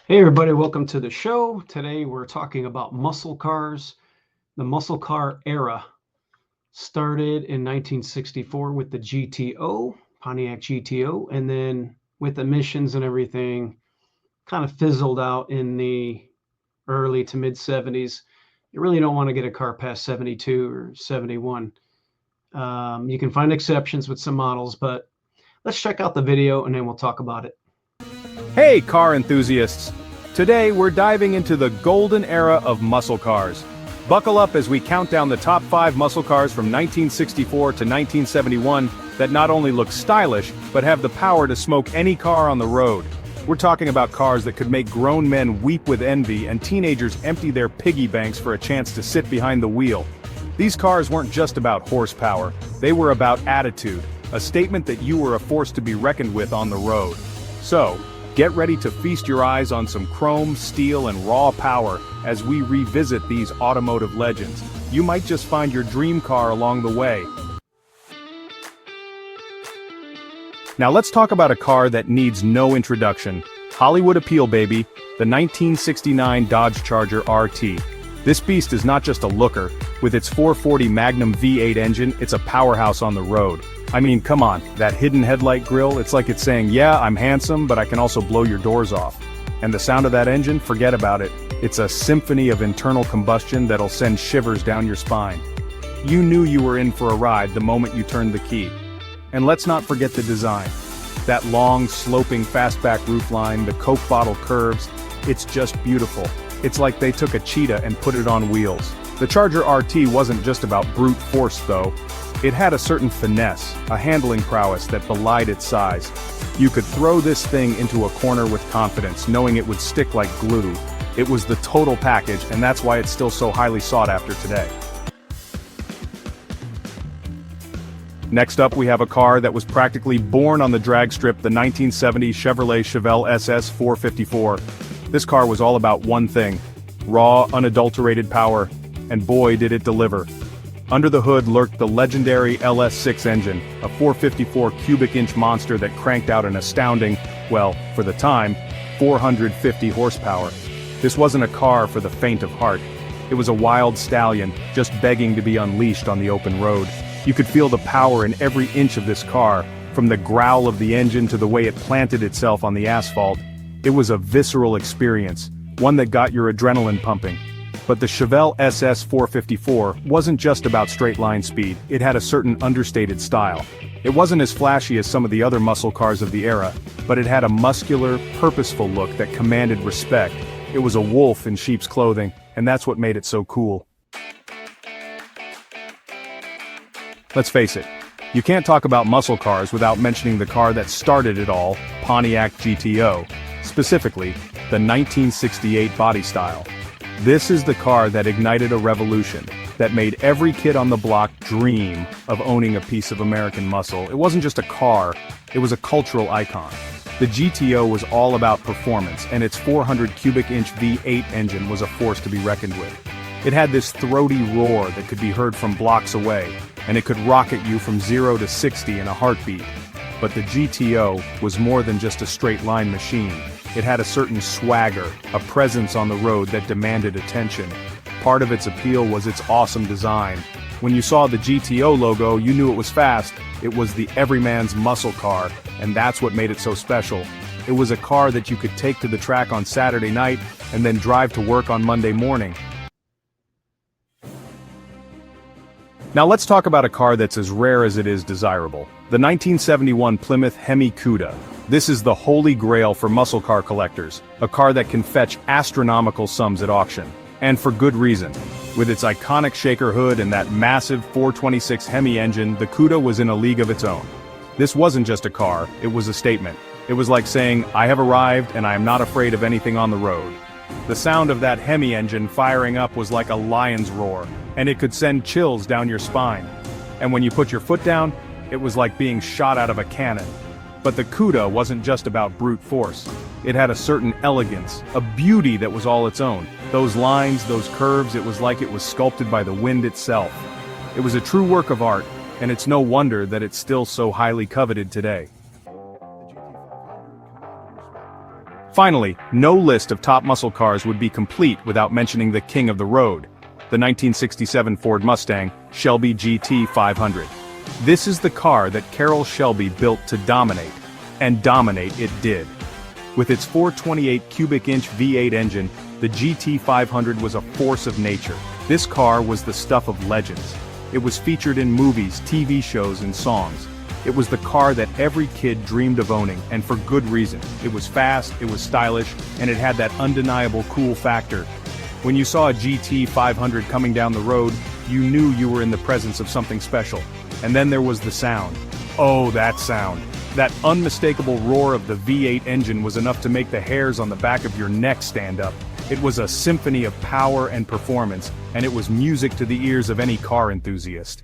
Hey everybody, welcome to the show. Today we're talking about muscle cars. The muscle car era started in 1964 with the GTO, Pontiac GTO, and then with emissions and everything kind of fizzled out in the early to mid 70s. You really don't want to get a car past 72 or 71. You can find exceptions with some models, but let's check out the video and then we'll talk about it. Hey car enthusiasts! Today we're diving into the golden era of muscle cars. Buckle up as we count down the top 5 muscle cars from 1964 to 1971 that not only look stylish, but have the power to smoke any car on the road. We're talking about cars that could make grown men weep with envy and teenagers empty their piggy banks for a chance to sit behind the wheel. These cars weren't just about horsepower, they were about attitude, a statement that you were a force to be reckoned with on the road. So, get ready to feast your eyes on some chrome, steel, and raw power as we revisit these automotive legends. You might just find your dream car along the way. Now let's talk about a car that needs no introduction. Hollywood appeal, baby, the 1969 Dodge Charger RT. This beast is not just a looker. With its 440 Magnum V8 engine, it's a powerhouse on the road. I mean, come on, that hidden headlight grille, it's like it's saying, yeah, I'm handsome, but I can also blow your doors off. And the sound of that engine, forget about it. It's a symphony of internal combustion that'll send shivers down your spine. You knew you were in for a ride the moment you turned the key. And let's not forget the design. That long, sloping fastback roofline, the Coke bottle curves, it's just beautiful. It's like they took a cheetah and put it on wheels. The Charger RT wasn't just about brute force though. It had a certain finesse, a handling prowess that belied its size. You could throw this thing into a corner with confidence, knowing it would stick like glue. It was the total package, and that's why it's still so highly sought after today. Next up, we have a car that was practically born on the drag strip, the 1970 Chevrolet Chevelle SS 454. This car was all about one thing: raw, unadulterated power, and boy did it deliver. Under the hood lurked the legendary LS6 engine, a 454 cubic inch monster that cranked out an astounding, well, for the time, 450 horsepower. This wasn't a car for the faint of heart. It was a wild stallion, just begging to be unleashed on the open road. You could feel the power in every inch of this car, from the growl of the engine to the way it planted itself on the asphalt. It was a visceral experience, one that got your adrenaline pumping. But the Chevelle SS 454 wasn't just about straight-line speed, it had a certain understated style. It wasn't as flashy as some of the other muscle cars of the era, but it had a muscular, purposeful look that commanded respect. It was a wolf in sheep's clothing, and that's what made it so cool. Let's face it, you can't talk about muscle cars without mentioning the car that started it all, Pontiac GTO, specifically, the 1968 body style. This is the car that ignited a revolution, that made every kid on the block dream of owning a piece of American muscle. It wasn't just a car, it was a cultural icon. The GTO was all about performance, and its 400 cubic inch V8 engine was a force to be reckoned with. It had this throaty roar that could be heard from blocks away, and it could rocket you from 0 to 60 in a heartbeat. But the GTO was more than just a straight-line machine. It had a certain swagger, a presence on the road that demanded attention. Part of its appeal was its awesome design. When you saw the GTO logo, you knew it was fast. It was the everyman's muscle car, and that's what made it so special. It was a car that you could take to the track on Saturday night and then drive to work on Monday morning. Now let's talk about a car that's as rare as it is desirable. The 1971 Plymouth HEMI Cuda. This is the holy grail for muscle car collectors, a car that can fetch astronomical sums at auction. And for good reason. With its iconic shaker hood and that massive 426 HEMI engine, the Cuda was in a league of its own. This wasn't just a car, it was a statement. It was like saying, I have arrived and I am not afraid of anything on the road. The sound of that HEMI engine firing up was like a lion's roar, and it could send chills down your spine. And when you put your foot down, it was like being shot out of a cannon. But the Cuda wasn't just about brute force. It had a certain elegance, a beauty that was all its own. Those lines, those curves, it was like it was sculpted by the wind itself. It was a true work of art, and it's no wonder that it's still so highly coveted today. Finally, no list of top muscle cars would be complete without mentioning the king of the road, the 1967 Ford Mustang Shelby GT 500. This is the car that Carroll Shelby built to dominate, and dominate it did. With its 428 cubic inch V8 engine, the GT 500 was a force of nature. This car was the stuff of legends. It was featured in movies, TV shows, and songs. It was the car that every kid dreamed of owning, and for good reason. It was fast, it was stylish, and it had that undeniable cool factor. When you saw a GT 500 coming down the road, you knew you were in the presence of something special. And then there was the sound. Oh, that sound. That unmistakable roar of the V8 engine was enough to make the hairs on the back of your neck stand up. It was a symphony of power and performance, and it was music to the ears of any car enthusiast.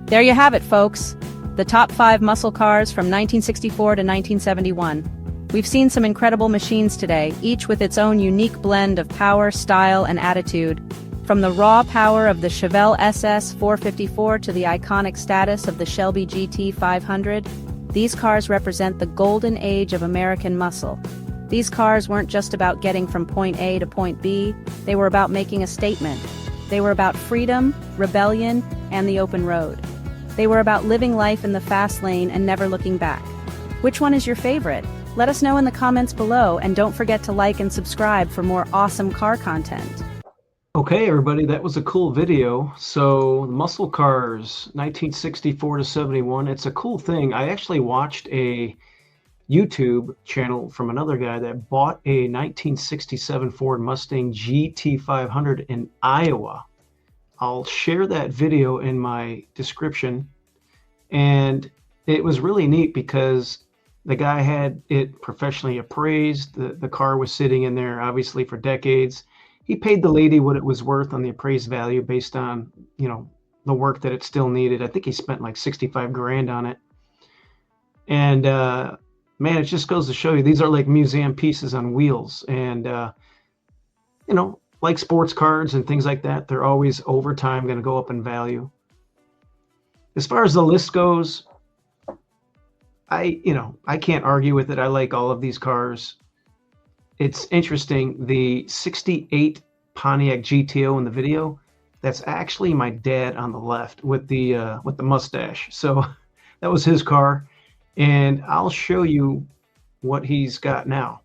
There you have it, folks. The top 5 muscle cars from 1964 to 1971. We've seen some incredible machines today, each with its own unique blend of power, style, and attitude. From the raw power of the Chevelle SS 454 to the iconic status of the Shelby GT 500, these cars represent the golden age of American muscle. These cars weren't just about getting from point A to point B, they were about making a statement. They were about freedom, rebellion, and the open road. They were about living life in the fast lane and never looking back. Which one is your favorite? Let us know in the comments below, and don't forget to like and subscribe for more awesome car content. Okay, everybody, that was a cool video. So, muscle cars, 1964 to 71. It's a cool thing. I actually watched a YouTube channel from another guy that bought a 1967 Ford Mustang GT 500 in Iowa. I'll share that video in my description. And it was really neat because the guy had it professionally appraised. The car was sitting in there, obviously, for decades. He paid the lady what it was worth on the appraised value based on, the work that it still needed. I think he spent like 65 grand on it. And, man, it just goes to show you, these are like museum pieces on wheels. And, like sports cars and things like that, they're always over time going to go up in value. As far as the list goes, I can't argue with it. I like all of these cars. It's interesting, the 68 Pontiac GTO in the video, that's actually my dad on the left with the mustache. So that was his car, and I'll show you what he's got now.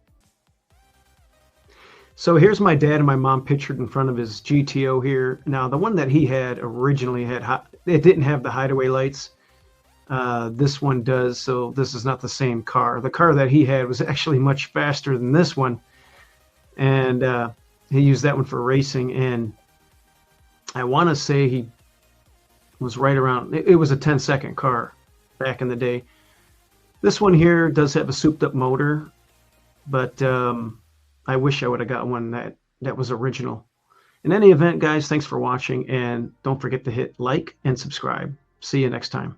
So here's my dad and my mom pictured in front of his GTO here. Now, the one that he had originally it didn't have the hideaway lights. This one does, so this is not the same car. The car that he had was actually much faster than this one, and he used that one for racing. And I want to say he was right around, it was a 10-second car back in the day. This one here does have a souped-up motor, but I wish I would have got one that was original. In any event, guys, thanks for watching, and don't forget to hit like and subscribe. See you next time.